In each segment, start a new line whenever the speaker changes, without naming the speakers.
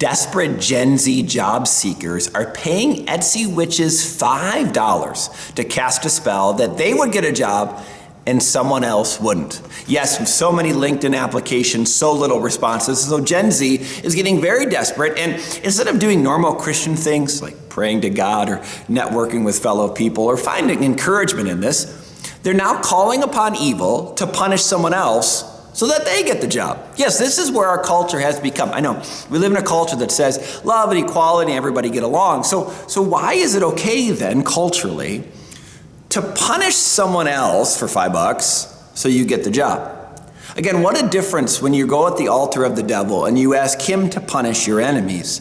Desperate Gen Z job seekers are paying Etsy witches $5 to cast a spell that they would get a job and someone else wouldn't. Yes, so many LinkedIn applications, so little responses. So Gen Z is getting very desperate, and instead of doing normal Christian things like praying to God or networking with fellow people or finding encouragement in this, they're now calling upon evil to punish someone else so that they get the job. Yes, this is where our culture has become. I know, we live in a culture that says love and equality, everybody get along. So why is it okay then, culturally, to punish someone else for $5 so you get the job? Again, what a difference when you go at the altar of the devil and you ask him to punish your enemies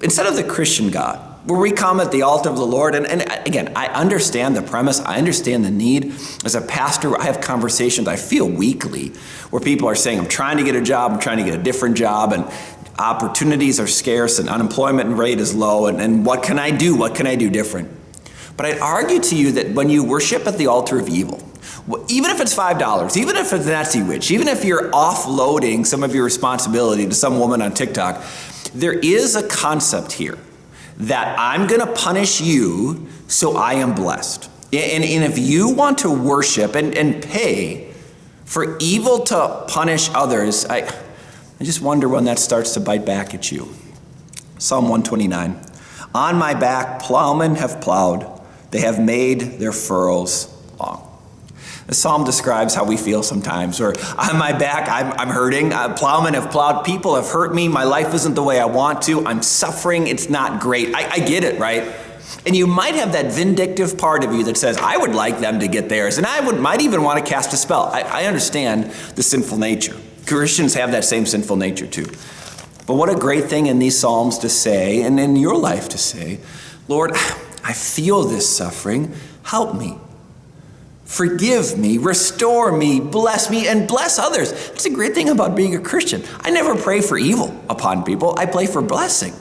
instead of the Christian God, where we come at the altar of the Lord. And again, I understand the premise. I understand the need. As a pastor, I have conversations I feel weekly where people are saying, I'm trying to get a job, I'm trying to get a different job, and opportunities are scarce and unemployment rate is low, and what can I do? What can I do different? But I'd argue to you that when you worship at the altar of evil, even if it's $5, even if it's an Etsy witch, even if you're offloading some of your responsibility to some woman on TikTok, there is a concept here that I'm going to punish you so I am blessed. And if you want to worship and pay for evil to punish others, I just wonder when that starts to bite back at you. Psalm 129. On my back, plowmen have plowed. They have made their furrows long. The psalm describes how we feel sometimes, where on my back, I'm hurting. Plowmen have plowed. People have hurt me. My life isn't the way I want to. I'm suffering. It's not great. I get it, right? And you might have that vindictive part of you that says, I would like them to get theirs. And might even want to cast a spell. I understand the sinful nature. Christians have that same sinful nature too. But what a great thing in these psalms to say, and in your life to say, Lord, I feel this suffering. Help me. Forgive me, restore me, bless me, and bless others. That's a great thing about being a Christian. I never pray for evil upon people. I pray for blessing.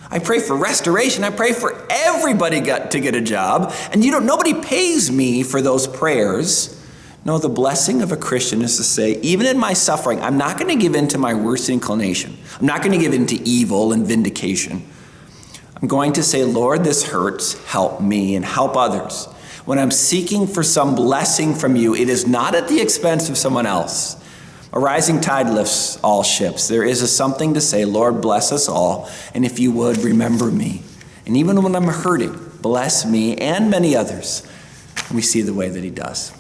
I pray for restoration. I pray for everybody to get a job. And nobody pays me for those prayers. No, the blessing of a Christian is to say, even in my suffering, I'm not going to give in to my worst inclination. I'm not going to give in to evil and vindication. I'm going to say, Lord, this hurts. Help me and help others. When I'm seeking for some blessing from you, it is not at the expense of someone else. A rising tide lifts all ships. There is something to say, Lord, bless us all. And if you would, remember me. And even when I'm hurting, bless me and many others. We see the way that he does.